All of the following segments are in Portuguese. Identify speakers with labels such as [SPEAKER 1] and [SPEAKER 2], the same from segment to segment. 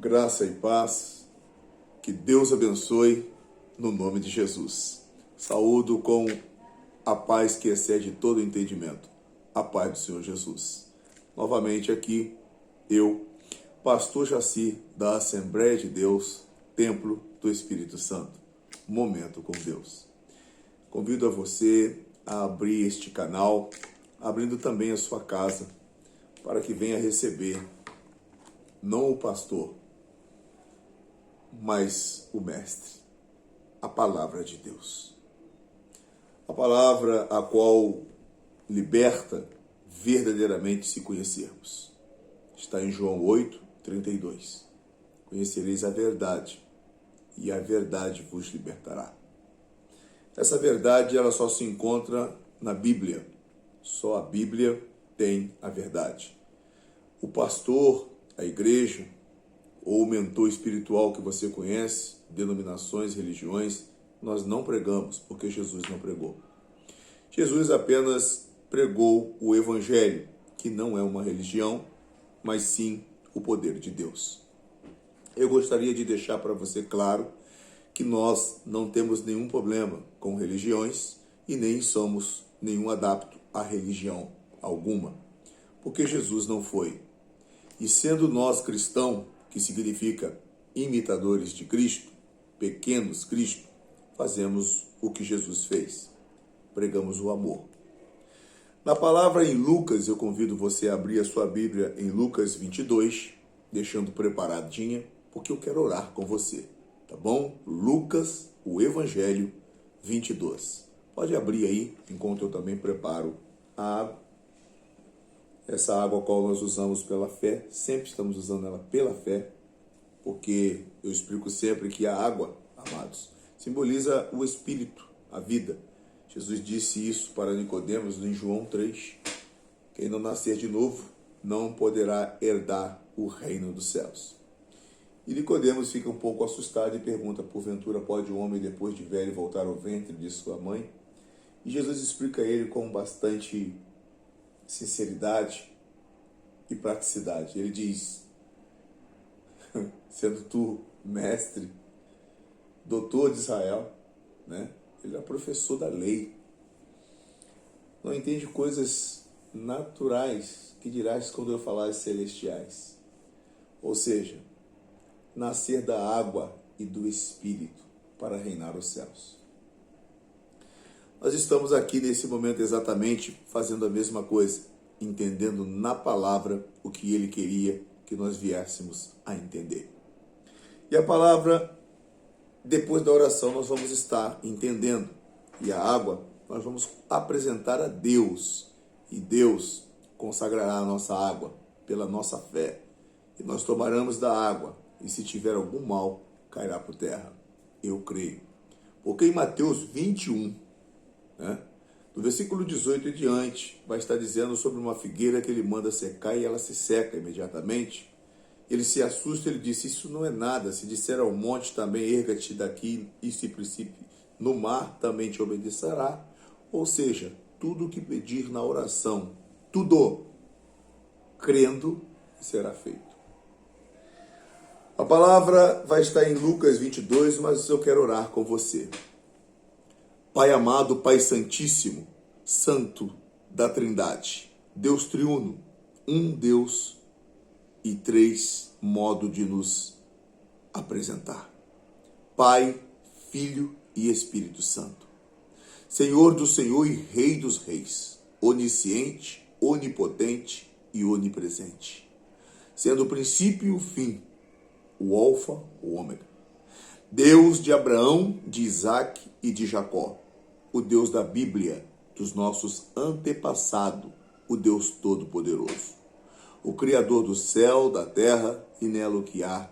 [SPEAKER 1] Graça e paz, que Deus abençoe no nome de Jesus. Saúdo com a paz que excede todo entendimento, a paz do Senhor Jesus. Novamente aqui, eu, Pastor Jaci, da Assembleia de Deus, Templo do Espírito Santo. Momento com Deus. Convido a você a abrir este canal, abrindo também a sua casa, para que venha receber, não o pastor, mas o Mestre, a Palavra de Deus. A palavra a qual liberta verdadeiramente se conhecermos. Está em João 8:32. Conhecereis a verdade, e a verdade vos libertará. Essa verdade ela só se encontra na Bíblia. Só a Bíblia tem a verdade. O pastor, a igreja, ou o mentor espiritual que você conhece, denominações, religiões, nós não pregamos, porque Jesus não pregou. Jesus apenas pregou o Evangelho, que não é uma religião, mas sim o poder de Deus. Eu gostaria de deixar para você claro que nós não temos nenhum problema com religiões e nem somos nenhum adepto a religião alguma, porque Jesus não foi. E sendo nós cristãos, que significa imitadores de Cristo, pequenos Cristo, fazemos o que Jesus fez. Pregamos o amor. Na palavra em Lucas, eu convido você a abrir a sua Bíblia em Lucas 22, deixando preparadinha, porque eu quero orar com você, tá bom? Lucas, o Evangelho 22. Pode abrir aí, enquanto eu também preparo a água. Essa água a qual nós usamos pela fé, sempre estamos usando ela pela fé, porque eu explico sempre que a água, amados, simboliza o Espírito, a vida. Jesus disse isso para Nicodemos em João 3. Quem não nascer de novo não poderá herdar o reino dos céus. E Nicodemos fica um pouco assustado e pergunta: porventura pode o homem depois de velho voltar ao ventre de sua mãe? E Jesus explica a ele com bastante sinceridade e praticidade. Ele diz: sendo tu mestre, doutor de Israel, né? Ele é professor da lei, não entende coisas naturais, que dirás quando eu falar celestiais. Ou seja, nascer da água e do Espírito para reinar os céus. Nós estamos aqui nesse momento exatamente fazendo a mesma coisa, entendendo na palavra o que ele queria que nós viéssemos a entender. E a palavra, depois da oração, nós vamos estar entendendo. E a água, nós vamos apresentar a Deus. E Deus consagrará a nossa água pela nossa fé. E nós tomaremos da água. E se tiver algum mal, cairá por terra. Eu creio. Porque em Mateus 21, né, no versículo 18 em diante, vai estar dizendo sobre uma figueira que ele manda secar e ela se seca imediatamente. Ele se assusta, ele disse: isso não é nada. Se disser ao monte também, erga-te daqui e se precipe no mar, também te obedecerá. Ou seja, tudo o que pedir na oração, tudo, crendo, será feito. A palavra vai estar em Lucas 22, mas eu quero orar com você. Pai amado, Pai Santíssimo, Santo da Trindade, Deus triuno, um Deus e três modos de nos apresentar. Pai, Filho e Espírito Santo. Senhor do Senhor e Rei dos Reis, onisciente, onipotente e onipresente. Sendo o princípio e o fim, o alfa, o ômega. Deus de Abraão, de Isaac e de Jacó. O Deus da Bíblia, dos nossos antepassados, o Deus Todo-Poderoso. O Criador do céu, da terra e nela o que há.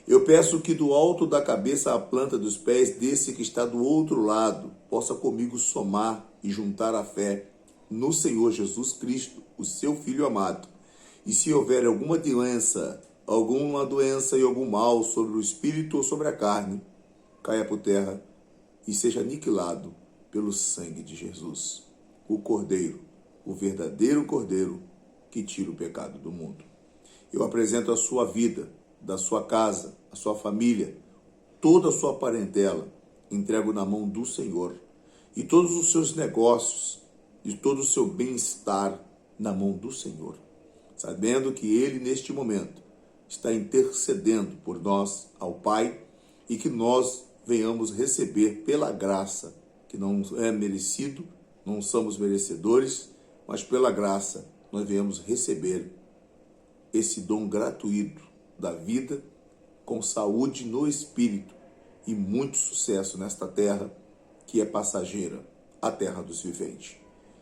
[SPEAKER 1] Eu peço que do alto da cabeça à planta dos pés desse que está do outro lado, possa comigo somar e juntar a fé no Senhor Jesus Cristo, o seu Filho amado. E se houver alguma doença e algum mal sobre o espírito ou sobre a carne, caia por terra e seja aniquilado pelo sangue de Jesus, o Cordeiro, o verdadeiro Cordeiro que tira o pecado do mundo. Eu apresento a sua vida, da sua casa, a sua família, toda a sua parentela, entrego na mão do Senhor. E todos os seus negócios e todo o seu bem-estar na mão do Senhor. Sabendo que Ele, neste momento, está intercedendo por nós ao Pai e que nós venhamos receber pela graça, que não é merecido, não somos merecedores, mas pela graça nós venhamos receber esse dom gratuito da vida com saúde no espírito e muito sucesso nesta terra que é passageira, a terra dos viventes.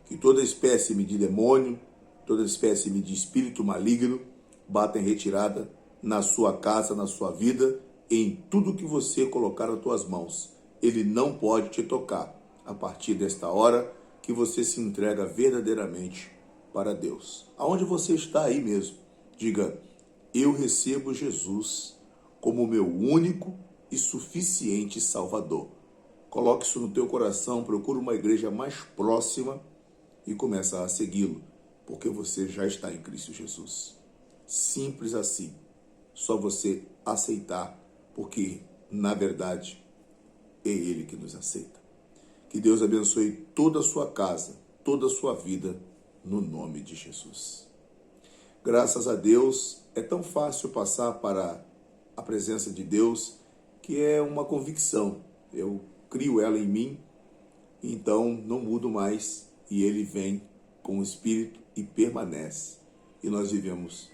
[SPEAKER 1] Que toda espécime de demônio, toda espécime de espírito maligno bata em retirada na sua casa, na sua vida, em tudo que você colocar nas tuas mãos. Ele não pode te tocar a partir desta hora que você se entrega verdadeiramente para Deus. Aonde você está aí mesmo, diga: eu recebo Jesus como meu único e suficiente Salvador. Coloque isso no teu coração, procure uma igreja mais próxima e começa a segui-lo, porque você já está em Cristo Jesus. Simples assim. Só você aceitar, porque, na verdade, é Ele que nos aceita. Que Deus abençoe toda a sua casa, toda a sua vida, no nome de Jesus. Graças a Deus, é tão fácil passar para a presença de Deus, que é uma convicção. Eu crio ela em mim, então não mudo mais, e Ele vem com o Espírito e permanece. E nós vivemos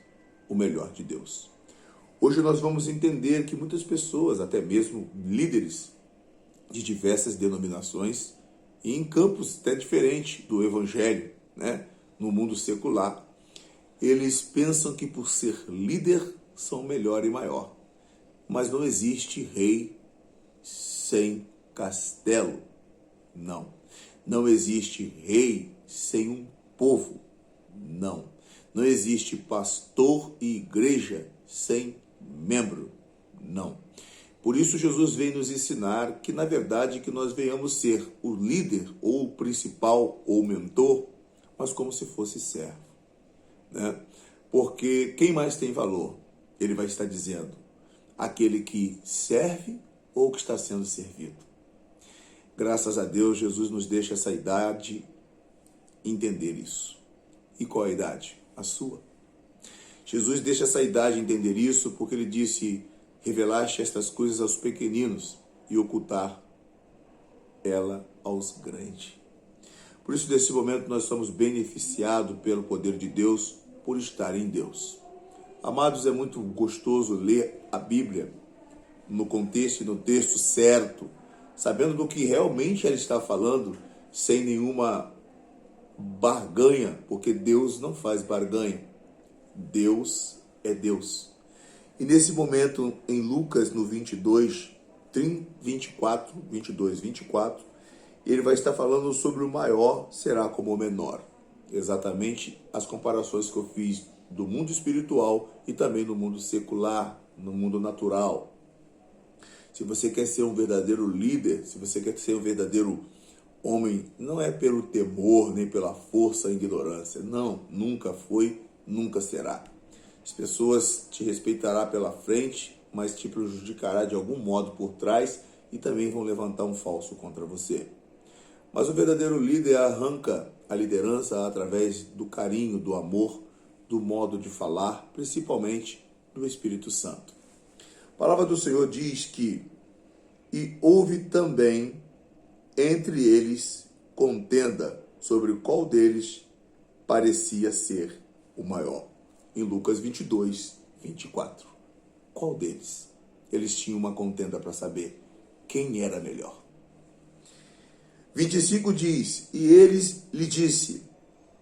[SPEAKER 1] o melhor de Deus. Hoje nós vamos entender que muitas pessoas, até mesmo líderes de diversas denominações, e em campos até diferentes do Evangelho, né, no mundo secular, eles pensam que por ser líder são melhor e maior. Mas não existe rei sem castelo. Não. Não existe rei sem um povo. Não. Não existe pastor e igreja sem membro. Não. Por isso Jesus vem nos ensinar que, na verdade, que nós venhamos ser o líder, ou o principal, ou o mentor, mas como se fosse servo, né? Porque quem mais tem valor? Ele vai estar dizendo, aquele que serve ou que está sendo servido. Graças a Deus, Jesus nos deixa essa idade entender isso. E qual é a idade? A sua. Jesus deixa essa idade entender isso porque ele disse: revelaste estas coisas aos pequeninos e ocultar ela aos grandes. Por isso, nesse momento, nós somos beneficiados pelo poder de Deus por estar em Deus. Amados, é muito gostoso ler a Bíblia no contexto e no texto certo, sabendo do que realmente ela está falando, sem nenhuma barganha, porque Deus não faz barganha. Deus é Deus. E nesse momento, em Lucas, no 22, 24, ele vai estar falando sobre o maior será como o menor. Exatamente as comparações que eu fiz do mundo espiritual e também do mundo secular, no mundo natural. Se você quer ser um verdadeiro líder, se você quer ser um verdadeiro homem, não é pelo temor, nem pela força e ignorância. Não, nunca foi, nunca será. As pessoas te respeitarão pela frente, mas te prejudicará de algum modo por trás e também vão levantar um falso contra você. Mas o verdadeiro líder arranca a liderança através do carinho, do amor, do modo de falar, principalmente do Espírito Santo. A palavra do Senhor diz que e houve também entre eles contenda sobre qual deles parecia ser o maior. Em Lucas 22, 24. Qual deles? Eles tinham uma contenda para saber quem era melhor. 25 diz, e eles lhe disse,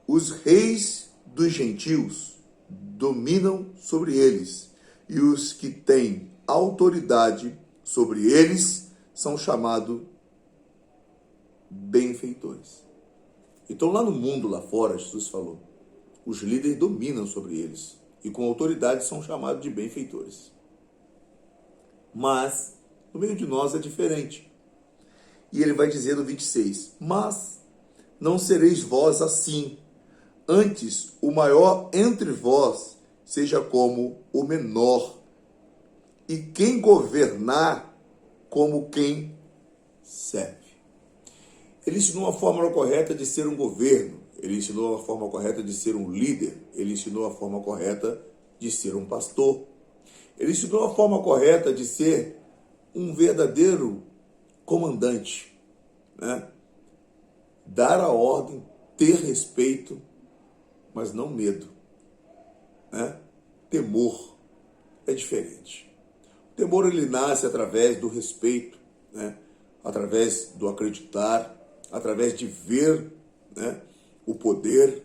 [SPEAKER 1] os reis dos gentios dominam sobre eles, e os que têm autoridade sobre eles são chamados benfeitores. Então lá no mundo, lá fora, Jesus falou, os líderes dominam sobre eles, e com autoridade são chamados de benfeitores. Mas, no meio de nós é diferente. E ele vai dizer no 26, mas não sereis vós assim, antes o maior entre vós seja como o menor, e quem governar como quem serve. Ele ensinou a forma correta de ser um governo, ele ensinou a forma correta de ser um líder, ele ensinou a forma correta de ser um pastor, ele ensinou a forma correta de ser um verdadeiro comandante, né? Dar a ordem, ter respeito, mas não medo, né? Temor é diferente. O temor ele nasce através do respeito, né? Através do acreditar, através de ver, né, o poder,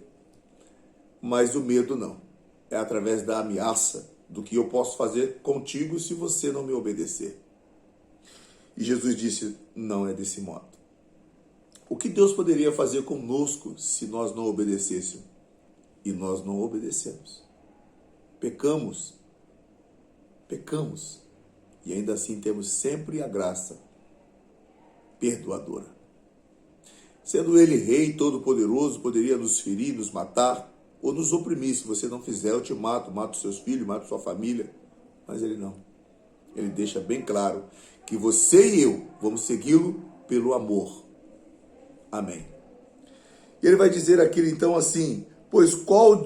[SPEAKER 1] mas o medo não. É através da ameaça, do que eu posso fazer contigo se você não me obedecer. E Jesus disse, não é desse modo. O que Deus poderia fazer conosco se nós não obedecêssemos? E nós não obedecemos. Pecamos. E ainda assim temos sempre a graça perdoadora. Sendo ele rei todo-poderoso, poderia nos ferir, nos matar ou nos oprimir. Se você não fizer, eu te mato, mato seus filhos, mato sua família. Mas ele não. Ele deixa bem claro que você e eu vamos segui-lo pelo amor. Amém. E ele vai dizer aquilo então assim, pois qual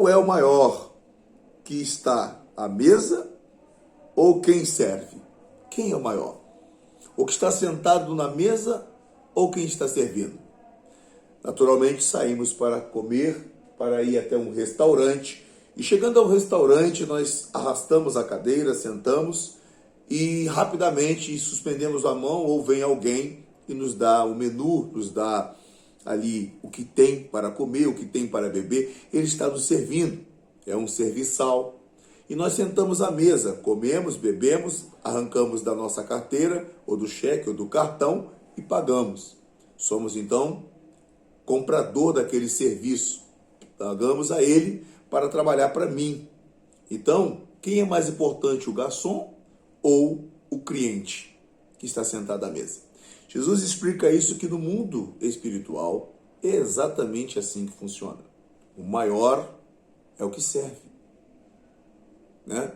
[SPEAKER 1] é o maior, que está à mesa ou quem serve? Quem é o maior? O que está sentado na mesa ou quem está servindo? Naturalmente saímos para comer, para ir até um restaurante, e chegando ao restaurante nós arrastamos a cadeira, sentamos e rapidamente suspendemos a mão ou vem alguém e nos dá o menu, nos dá ali o que tem para comer, o que tem para beber. Ele está nos servindo, é um serviçal. E nós sentamos à mesa, comemos, bebemos, arrancamos da nossa carteira, ou do cheque, ou do cartão, e pagamos. Somos então comprador daquele serviço. Pagamos a ele para trabalhar para mim. Então, quem é mais importante, o garçom ou o cliente que está sentado à mesa? Jesus explica isso que no mundo espiritual é exatamente assim que funciona. O maior é o que serve, né?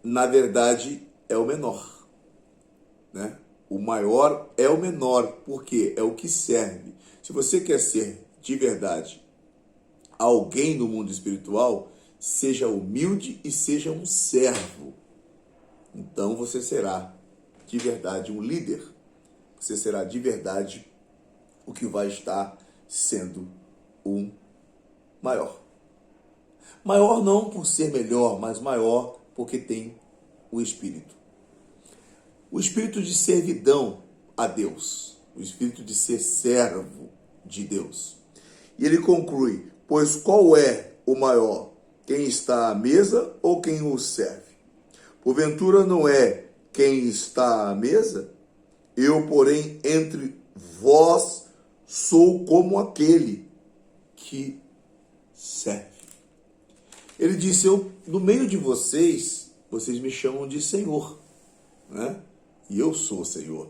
[SPEAKER 1] Na verdade, é o menor, né? O maior é o menor, porque é o que serve. Se você quer ser de verdade alguém no mundo espiritual, seja humilde e seja um servo. Então você será de verdade um líder. Você será de verdade o que vai estar sendo um maior. Maior não por ser melhor, mas maior porque tem o Espírito. O espírito de servidão a Deus. O espírito de ser servo de Deus. E ele conclui, pois qual é o maior? Quem está à mesa ou quem o serve? Porventura não é quem está à mesa? Eu, porém, entre vós sou como aquele que serve. Ele disse, no meio de vocês, vocês me chamam de Senhor, né? E eu sou o Senhor.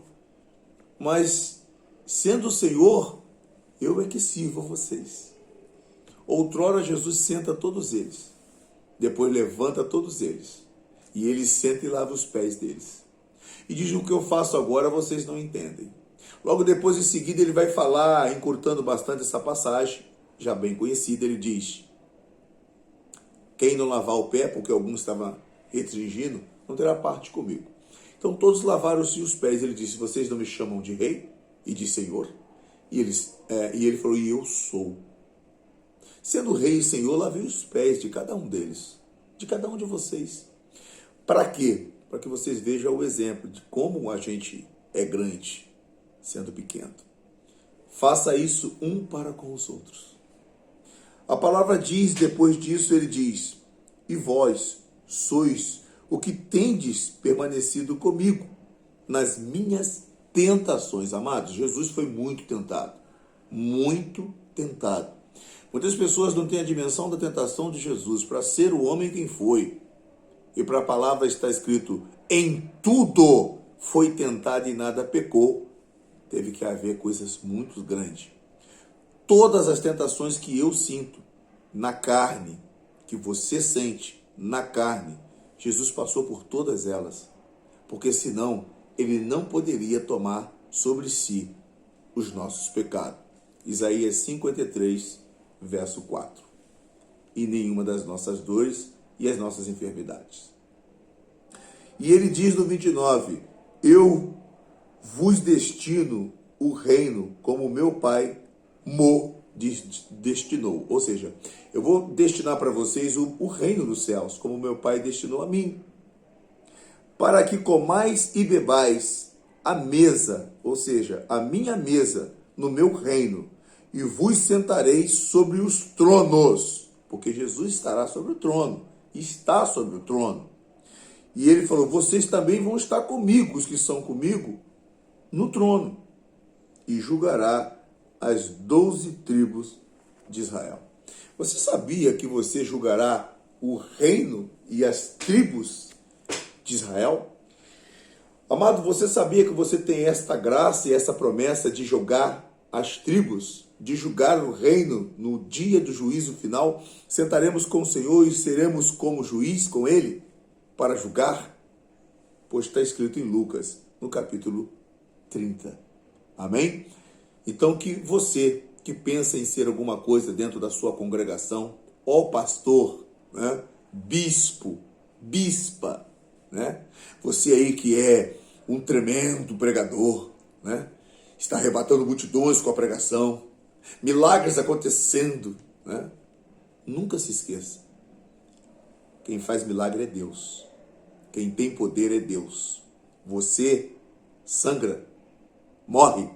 [SPEAKER 1] Mas, sendo o Senhor, eu é que sirvo a vocês. Outrora, Jesus senta todos eles. Depois levanta todos eles. E ele senta e lava os pés deles. E diz, o que eu faço agora, vocês não entendem. Logo depois, em seguida, ele vai falar, encurtando bastante essa passagem, já bem conhecida, ele diz, quem não lavar o pé, porque alguns estavam restringindo, não terá parte comigo. Então todos lavaram-se os pés. Ele disse, vocês não me chamam de rei e de senhor? E ele falou, e eu sou. Sendo rei e senhor, lavei os pés de cada um deles, de cada um de vocês. Para quê? Para que vocês vejam o exemplo de como a gente é grande, sendo pequeno. Faça isso um para com os outros. A palavra diz, depois disso, ele diz, e vós sois o que tendes permanecido comigo nas minhas tentações. Amados, Jesus foi muito tentado. Muito tentado. Muitas pessoas não têm a dimensão da tentação de Jesus para ser o homem quem foi. E para a palavra está escrito, em tudo foi tentado e nada pecou. Teve que haver coisas muito grandes. Todas as tentações que eu sinto na carne, que você sente, na carne, Jesus passou por todas elas, porque senão ele não poderia tomar sobre si os nossos pecados. Isaías 53, verso 4. E nenhuma das nossas dores e as nossas enfermidades. E ele diz no 29, eu vos destino o reino como meu Pai mo destinou. Ou seja, eu vou destinar para vocês o reino dos céus, como meu Pai destinou a mim. Para que comais e bebais a mesa, ou seja, a minha mesa no meu reino, e vos sentareis sobre os tronos, porque Jesus estará sobre o trono, está sobre o trono. E ele falou, vocês também vão estar comigo, os que são comigo, no trono, e julgará as 12 tribos de Israel. Você sabia que você julgará o reino e as tribos de Israel? Amado, você sabia que você tem esta graça e essa promessa de julgar as tribos, de julgar o reino no dia do juízo final? Sentaremos com o Senhor e seremos como juiz com ele para julgar? Pois está escrito em Lucas, no capítulo 30. Amém? Então que você que pensa em ser alguma coisa dentro da sua congregação, ó pastor, né? Bispo, bispa, né? Você aí que é um tremendo pregador, né? Está arrebatando multidões com a pregação, milagres acontecendo, né? Nunca se esqueça, quem faz milagre é Deus, quem tem poder é Deus. Você sangra, morre,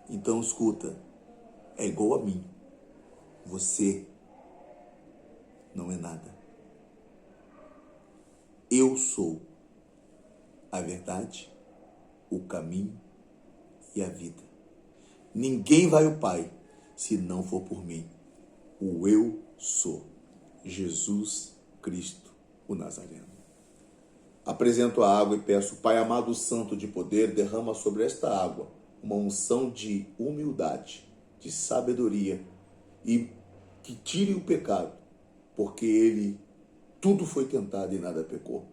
[SPEAKER 1] então escuta, é igual a mim, você não é nada. Eu sou a verdade, o caminho e a vida. Ninguém vai ao Pai se não for por mim. O eu sou, Jesus Cristo, o Nazareno. Apresento a água e peço, Pai amado santo de poder, derrama sobre esta água uma unção de humildade, de sabedoria e que tire o pecado, porque ele tudo foi tentado e nada pecou.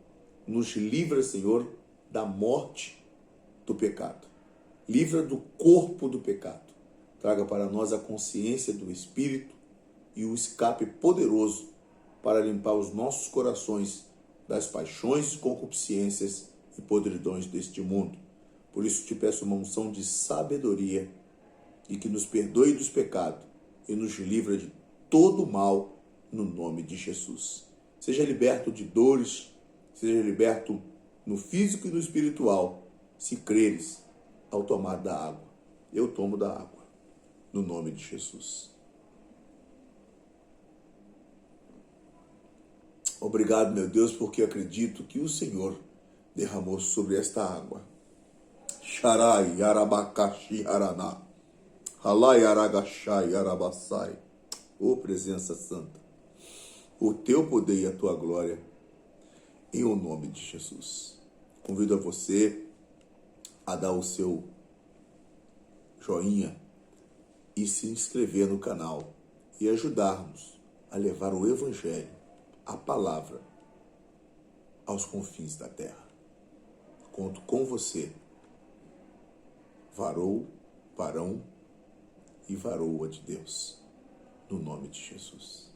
[SPEAKER 1] Nos livra, Senhor, da morte do pecado. Livra do corpo do pecado. Traga para nós a consciência do Espírito e o escape poderoso para limpar os nossos corações das paixões, concupiscências e podridões deste mundo. Por isso te peço uma unção de sabedoria e que nos perdoe dos pecados e nos livra de todo o mal no nome de Jesus. Seja liberto de dores, seja liberto no físico e no espiritual, se creres ao tomar da água. Eu tomo da água, no nome de Jesus. Obrigado, meu Deus, porque acredito que o Senhor derramou sobre esta água. Sharai Arabacaxi Araná. Halai Aragachai Arabassai. Ô presença santa, o teu poder e a tua glória, em o nome de Jesus. Convido a você a dar o seu joinha e se inscrever no canal e ajudar-nos a levar o Evangelho, a palavra, aos confins da terra. Conto com você, varão e varoa de Deus, no nome de Jesus.